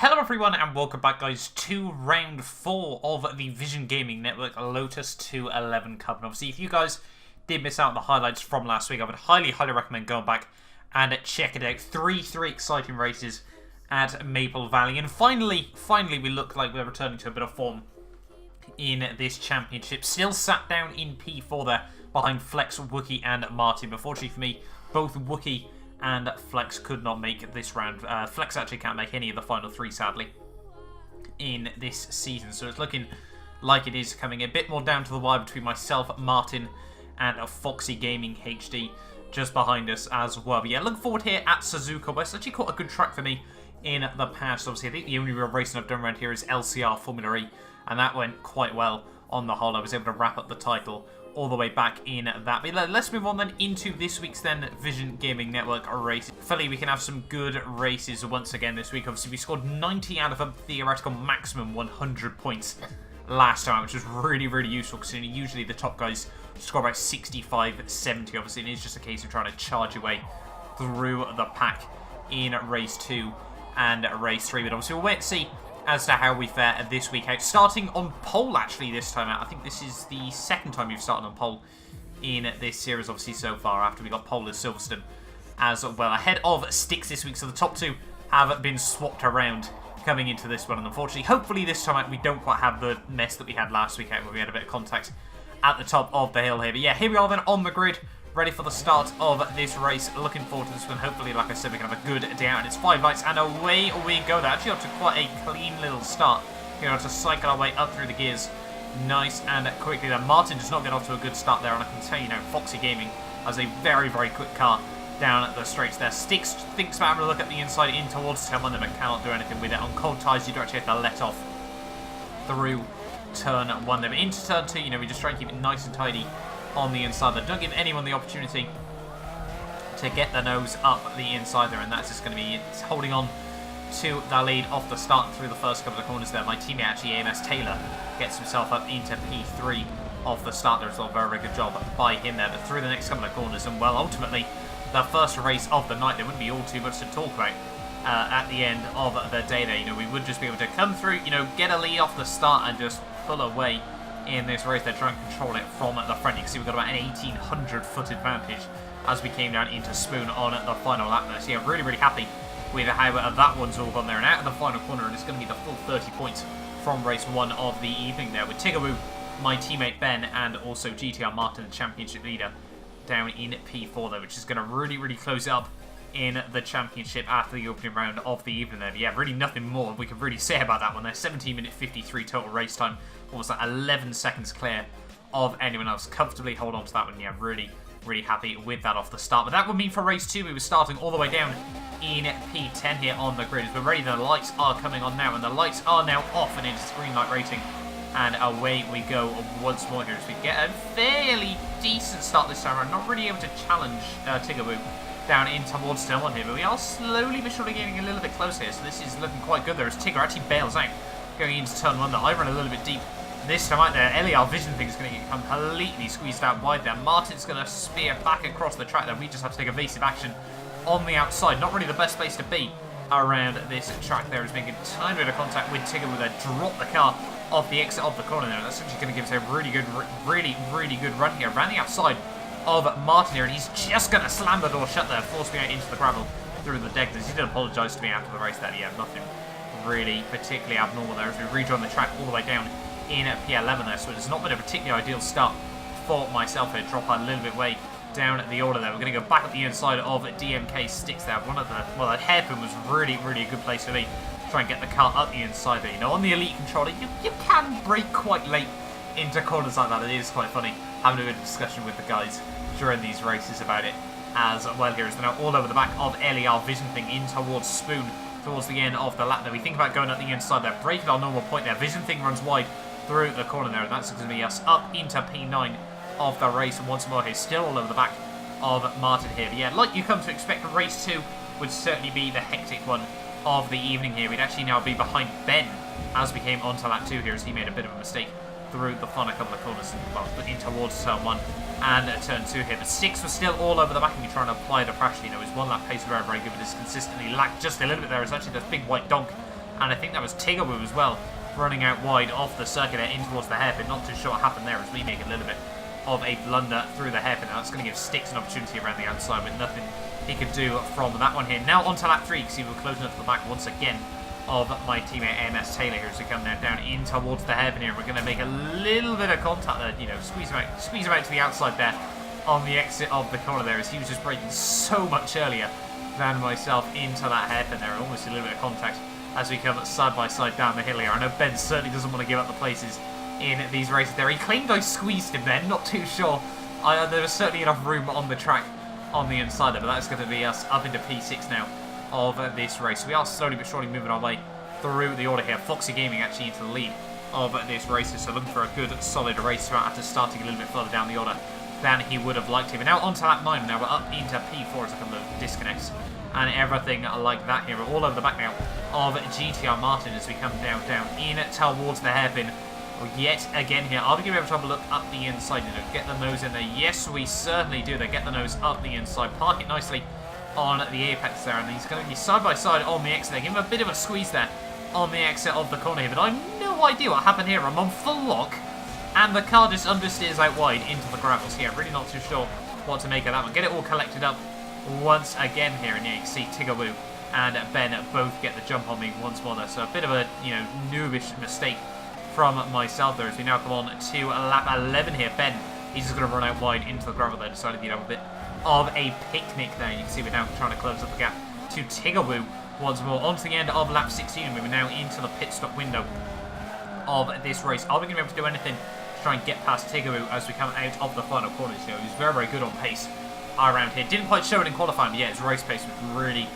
Hello everyone and welcome back guys to round 4 of the Vision Gaming Network Lotus 211 Cup. And obviously if you guys did miss out on the highlights from last week, I would highly recommend going back and check it out. Three exciting races at Maple Valley, and finally we look like we're returning to a bit of form in this championship. Still sat down in P4 there behind Flex, Wookie and Martin. But fortunately for me, both Wookie and Flex could not make this round. Flex actually can't make any of the final 3, sadly, in this season. So it's looking like it is coming a bit more down to the wire between myself, Martin, and Foxy Gaming HD just behind us as well. But yeah, look forward here at Suzuka West. Actually caught a good track for me in the past. Obviously, I think the only real racing I've done around here is LCR Formula E, and that went quite well on the whole. I was able to wrap up the title all the way back in that. But let's move on then into this week's Vision Gaming Network race. Hopefully we can have some good races once again this week. Obviously we scored 90 out of a theoretical maximum 100 points last time, which was really useful, because usually the top guys score about 65, 70. Obviously it is just a case of trying to charge your way through the pack in race 2 and race 3. But obviously we'll wait and see as to how we fare this week out. Starting on pole actually this time out. I think this is the second time you've started on pole in this series obviously so far, after we got pole at Silverstone as well. Ahead of Sticks this week, so the top 2 have been swapped around coming into this one. And unfortunately, hopefully this time out we don't quite have the mess that we had last week out, where we had a bit of contact at the top of the hill here. But yeah, here we are then on the grid, ready for the start of this race. Looking forward to this one. Hopefully, like I said, we can have a good day out. And it's 5 lights, and away we go. That actually got to quite a clean little start. We're going to cycle our way up through the gears nice and quickly. Then Martin does not get off to a good start there, and I can tell you now, Foxy Gaming has a very quick car down the straights there. Sticks thinks about having a look at the inside in towards turn 1, but cannot do anything with it. On cold tyres, you do actually have to let off through turn 1 there. But into turn 2, we just try and keep it nice and tidy on the inside there. Don't give anyone the opportunity to get their nose up the inside there, and that's just going to be holding on to the lead off the start and through the first couple of corners there. My teammate actually, AMS Taylor, gets himself up into P3 off the start there as well. Very good job by him there. But through the next couple of corners, and well, ultimately the first race of the night, there wouldn't be all too much to talk about at the end of the day there. We would just be able to come through, get a lead off the start and just pull away in this race. They're trying to control it from the front. You can see we've got about an 1800-foot advantage as we came down into Spoon on the final lap there. So yeah, really happy with how that one's all gone there. And out of the final corner, and it's going to be the full 30 points from race 1 of the evening there, with Tigaboo, my teammate Ben, and also GTR Martin, the championship leader, down in P4 there, which is going to really close it up in the championship after the opening round of the evening there. But yeah, really nothing more we can really say about that one there. 17-minute 53 total race time. Almost like 11 seconds clear of anyone else. Comfortably hold on to that one. Yeah, really happy with that off the start. But that would mean for race 2, we were starting all the way down in P10 here on the grid. As we're ready, the lights are coming on now, and the lights are now off and into green light rating. And away we go once more here as we get a fairly decent start this time around. Not really able to challenge Tigaboo down in towards turn 1 here, but we are slowly but surely getting a little bit closer here. So this is looking quite good there as Tigger actually bails out going into turn 1 there. I run a little bit deep this time out there. LER Vision thing is going to get completely squeezed out wide there. Martin's going to spear back across the track there. We just have to take evasive action on the outside. Not really the best place to be around this track there, is making a tiny bit of contact with Tigger with a drop the car off the exit of the corner there. That's actually going to give us a really good run here. Around the outside of Martin here, and he's just going to slam the door shut there, force me out into the gravel through the deck. He did apologise to me after the race there. Yeah, nothing really particularly abnormal there as we rejoin the track all the way down in P11 there. So it's not been a particularly ideal start for myself here. Drop a little bit way down the order there. We're going to go back at the inside of DMK Sticks there. One of the, well, that hairpin was really a good place to be. Try and get the car up the inside there. On the Elite controller, you can brake quite late into corners like that. It is quite funny having a bit of discussion with the guys during these races about it as well here. As they're now all over the back of LER Vision thing in towards Spoon towards the end of the lap there. We think about going up the inside there, break at our normal point there. Vision thing runs wide through the corner there, and that's going to be us up into P9 of the race. And once more here, still all over the back of Martin here. But yeah, like you come to expect, race 2 would certainly be the hectic one of the evening here. We'd actually now be behind Ben as we came onto lap 2 here, as he made a bit of a mistake through the final couple of corners, well, in towards turn 1 and turn 2 here. But Sticks was still all over the back, and we trying to apply the pressure. His one lap pace was very good, but it's consistently lacked just a little bit there. It's actually this big white donk And I think that was Tigaboo as well, running out wide off the circuit there in towards the hairpin. Not too sure what happened there as we make a little bit of a blunder through the hairpin. Now that's going to give Sticks an opportunity around the outside with nothing he could do from that one here. Now onto lap 3, you can see we're closing up to the back once again of my teammate AMS Taylor here as we come now down in towards the hairpin here. We're going to make a little bit of contact there, you know, squeeze him out to the outside there on the exit of the corner there, as he was just braking so much earlier than myself into that hairpin there. Almost a little bit of contact as we come side by side down the hill here. I know Ben certainly doesn't want to give up the places in these races there. He claimed I squeezed him then, not too sure. There was certainly enough room on the track on the inside there, but that's going to be us up into P6 now of this race. We are slowly but surely moving our way through the order here. Foxy Gaming actually into the lead of this race, so looking for a good solid race throughout after starting a little bit further down the order than he would have liked to. But now onto lap 9, now we're up into P4 as a couple of disconnects and everything like that here. We're all over the back now of GTR Martin as we come down in towards the hairpin yet again here. Are we going to be able to have a look up the inside, you know, get the nose in there? Yes, we certainly do. They get the nose up the inside, park it nicely on the apex there, and he's going to be side by side on the exit there. Give him a bit of a squeeze there on the exit of the corner here, but I have no idea what happened here. I'm on full lock, and the car just understeers out wide into the gravels here. Really not too sure what to make of that one. Get it all collected up once again here, and yeah, you can see Tigaboo and Ben both get the jump on me once more there. So a bit of a, you know, noobish mistake from myself there as we now come on to lap 11 here. Ben, he's just going to run out wide into the gravel there. Decided he'd have a bit of a picnic there. You can see we're now trying to close up the gap to Tigaboo once more. On to the end of lap 16. We're now into the pit stop window of this race. Are we going to be able to do anything to try and get past Tigaboo as we come out of the final corners here? He was very, very good on pace around here. Didn't quite show it in qualifying, but yeah, his race pace was really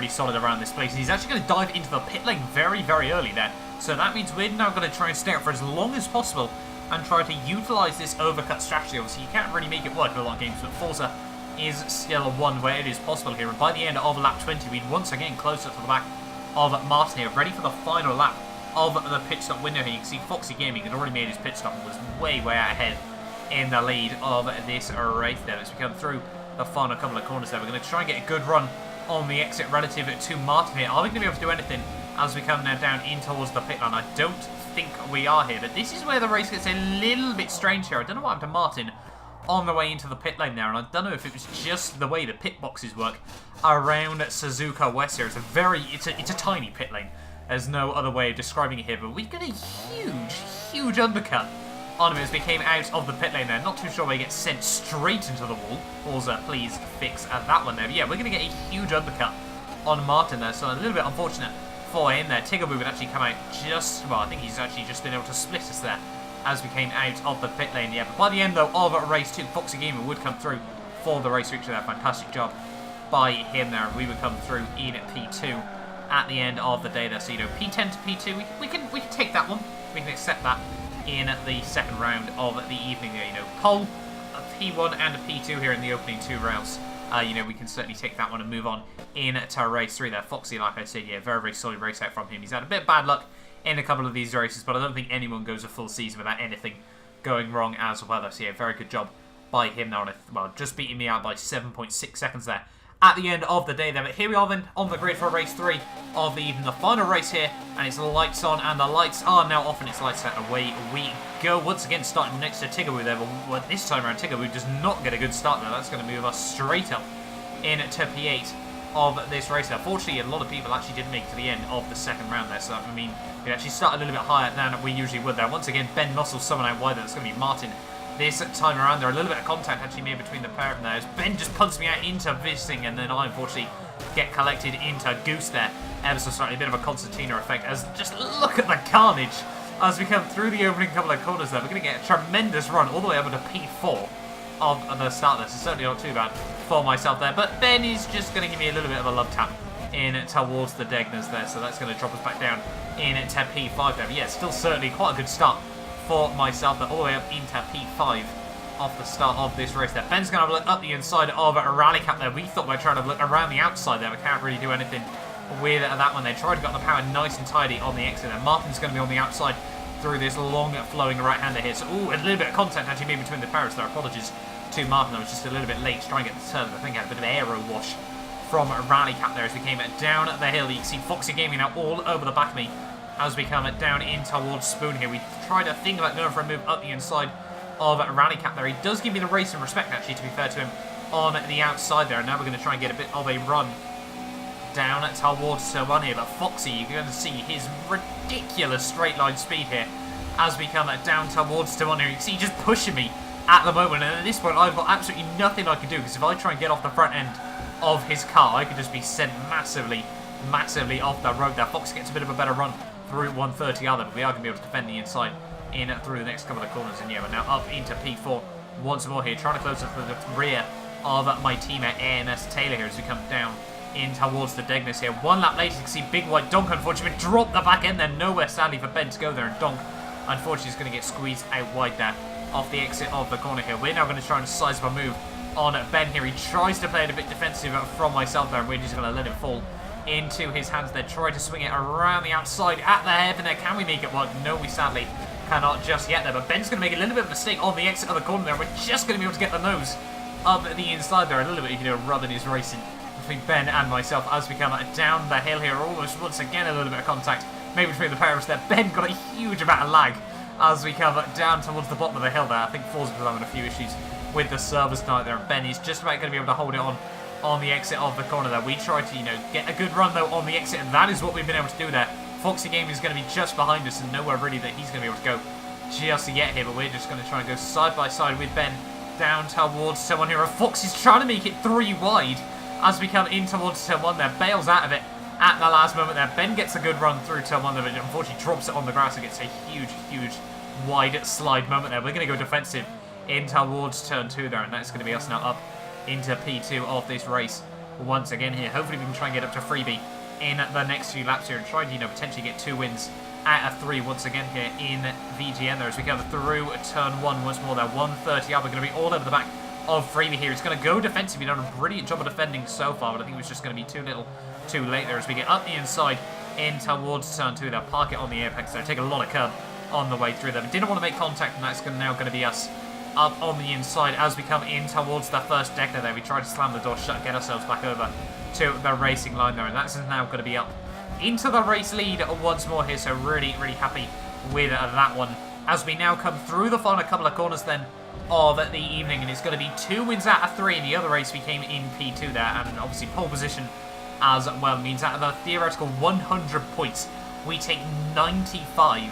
solid around this place. And he's actually going to dive into the pit lane very, very early there. So that means we're now going to try and stay out for as long as possible and try to utilise this overcut strategy. Obviously, you can't really make it work in a lot of games, but Forza is still one where it is possible here. And by the end of lap 20, we'd once again closer to the back of Martin here, ready for the final lap of the pit stop window here. You can see Foxy Gaming had already made his pit stop and was way out ahead in the lead of this race there. As we come through the final couple of corners there, we're going to try and get a good run on the exit relative to Martin here. Are we going to be able to do anything as we come now down in towards the pit line? I don't think we are here, but this is where the race gets a little bit strange here. I don't know what happened to Martin on the way into the pit lane there, and I don't know if it was just the way the pit boxes work around Suzuka West here. It's a tiny pit lane. There's no other way of describing it here, but we get a huge undercut on him as we came out of the pit lane there. Not too sure why he gets sent straight into the wall. Forza, please fix that one there. But yeah, we're going to get a huge undercut on Martin there, so a little bit unfortunate for him there. Tigaboo would actually come out just, well, I think he's actually just been able to split us there as we came out of the pit lane. Yeah, but by the end though of race 2, Foxy Gamer would come through for the race victory there. Fantastic job by him there. We would come through in P2 at the end of the day there. So, you know, P10 to P2, we can take that one. We can accept that in the second round of the evening there. You know, pole, a P1 and a P2 here in the opening 2 rounds. You know, we can certainly take that one and move on into race 3 there. Foxy, like I said, yeah, very solid race out from him. He's had a bit of bad luck in a couple of these races, but I don't think anyone goes a full season without anything going wrong as well. So yeah, very good job by him now. Well, just beating me out by 7.6 seconds there at the end of the day there. But here we are then on the grid for race 3 of the evening, the final race here, and it's lights on and the lights are now off and it's lights out. Away we go once again, starting next to Tigaboo there, but this time around Tigaboo does not get a good start there. That's going to move us straight up into P8 of this race. Unfortunately, a lot of people actually didn't make it to the end of the second round there, so I mean, we actually start a little bit higher than we usually would there. Once again, Ben muscles someone out wide there. That's going to be Martin this time around there. A little bit of contact actually made between the pair of them there as Ben just punts me out into Vissing, and then I unfortunately get collected into Goose there. Ever so slightly, a bit of a Constantina effect as just look at the carnage as we come through the opening couple of corners there. We're going to get a tremendous run all the way up into P4 of the start there, so certainly not too bad for myself there. But Ben is just going to give me a little bit of a love tap in towards the Degners there, so that's going to drop us back down into P5 there. But yeah, still certainly quite a good start for myself there, all the way up into P5 off the start of this race there. Ben's going to have a look up the inside of a rally cap there. We thought we were trying to look around the outside there, but can't really do anything with that one. They tried to get the power nice and tidy on the exit there. Martin's going to be on the outside through this long flowing right hander here. So, ooh, a little bit of contact actually made between the powers there. Apologies to Martin, I was just a little bit late to try and get the turn. I think I had a bit of aero wash from Rally Cap there as we came down the hill. You can see Foxy Gaming now all over the back of me as we come down in towards Spoon here. We tried to think about going for a move up the inside of Rally Cap there. He does give me the race and respect, actually, to be fair to him, on the outside there. And now we're going to try and get a bit of a run down towards Turn 1 here. But Foxy, you're going to see his ridiculous straight line speed here as we come down towards Turn 1 here. You can see he's just pushing me at the moment. And at this point, I've got absolutely nothing I can do, because if I try and get off the front end of his car, I could just be sent massively off the road there. Fox gets a bit of a better run through 130 other, but we are going to be able to defend the inside in through the next couple of corners. And yeah, we're now up into P4 once more here, trying to close up the rear of my teammate AMS Taylor here as we come down in towards the Degness here. One lap later, you can see Big White Donk unfortunately drop the back end there. Nowhere sadly for Ben to go there, and Donk unfortunately is going to get squeezed out wide there off the exit of the corner here. We're now going to try and size up a move on Ben here. He tries to play it a bit defensive from myself there, and we're just going to let it fall into his hands there. Try to swing it around the outside at the hairpin there. Can we make it work? No, we sadly cannot just yet there, but Ben's going to make a little bit of a mistake on the exit of the corner there. We're just going to be able to get the nose up the inside there. A little bit, you know, rubbing his racing between Ben and myself as we come down the hill here. Almost once again a little bit of contact maybe between the pair of us there. Ben got a huge amount of lag as we come down towards the bottom of the hill there. I think Forza was having a few issues with the servers tonight there, and Ben is just about going to be able to hold it on the exit of the corner there. We tried to, you know, get a good run though on the exit, and that is what we've been able to do there. Foxy Gaming is going to be just behind us, and nowhere really that he's going to be able to go just yet here, but we're just going to try and go side by side with Ben down towards someone here. Fox is trying to make it 3 wide as we come in towards turn 1 there. Bails out of it at the last moment there. Ben gets a good run through turn 1 there, but unfortunately drops it on the grass and gets a huge wide slide moment there. We're going to go defensive in towards turn 2 there, and that's going to be us now up into P2 of this race once again here. Hopefully we can try and get up to freebie in the next few laps here and try to, you know, potentially get 2 wins out of 3 once again here in VGN there as we go through turn 1 once more there. 130 up. We're going to be all over the back of freebie here. It's going to go defensive. He's done a brilliant job of defending so far, but I think it was just going to be too little too late there as we get up the inside in towards turn 2 there. Park it on the apex there. Take a lot of curb on the way through there. But didn't want to make contact, and that's now going to be us up on the inside as we come in towards the first decker there. We try to slam the door shut, get ourselves back over to the racing line there, and that's now going to be up into the race lead once more here. So really happy with that one as we now come through the final couple of corners then of the evening, and it's going to be 2 wins out of 3 in the other race. We came in P2 there, and obviously pole position as well means out of the theoretical 100 points we take 95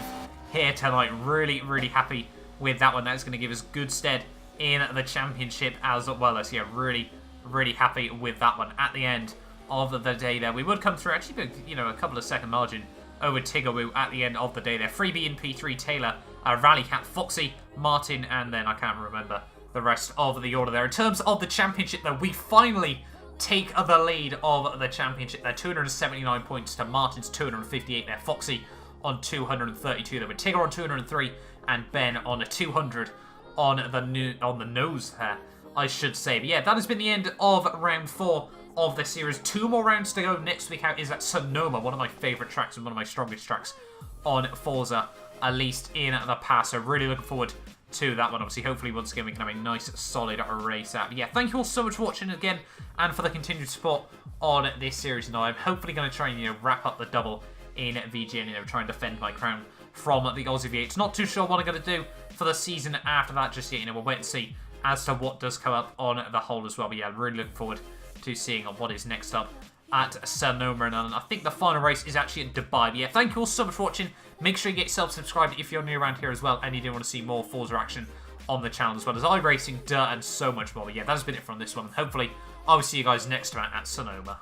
here tonight. Really happy with that one. That's going to give us good stead in the championship as well as, yeah, really happy with that one at the end of the day there. We would come through actually, you know, a couple of second margin over Tiggerwoo at the end of the day there. Freebie in P3, Taylor, Rally Cat, Foxy, Martin, and then I can't remember the rest of the order there. In terms of the championship though, we finally take the lead of the championship there. 279 points to Martin's 258 there. Foxy on 232 there, with Tigger on 203 and Ben on a 200 on the nose there, I should say. But yeah, that has been the end of round 4 of the series. 2 more rounds to go. Next week out is at Sonoma, one of my favourite tracks and one of my strongest tracks on Forza, at least in the past. So really looking forward to that one. Obviously, hopefully once again we can have a nice solid race out. But yeah, thank you all so much for watching again and for the continued support on this series. Now I'm hopefully going to try and, you know, wrap up the double in VGN, you know, try and defend my crown from the Aussie V8s. Not too sure what I'm going to do for the season after that just yet. You know, we'll wait and see as to what does come up on the whole as well. But yeah, really looking forward to seeing what is next up at Sonoma. And I think the final race is actually at Dubai. But yeah, thank you all so much for watching. Make sure you get yourself subscribed if you're new around here as well and you do want to see more Forza action on the channel, as well as iRacing, Dirt, and so much more. But yeah, that has been it from this one. Hopefully, I will see you guys next time at Sonoma.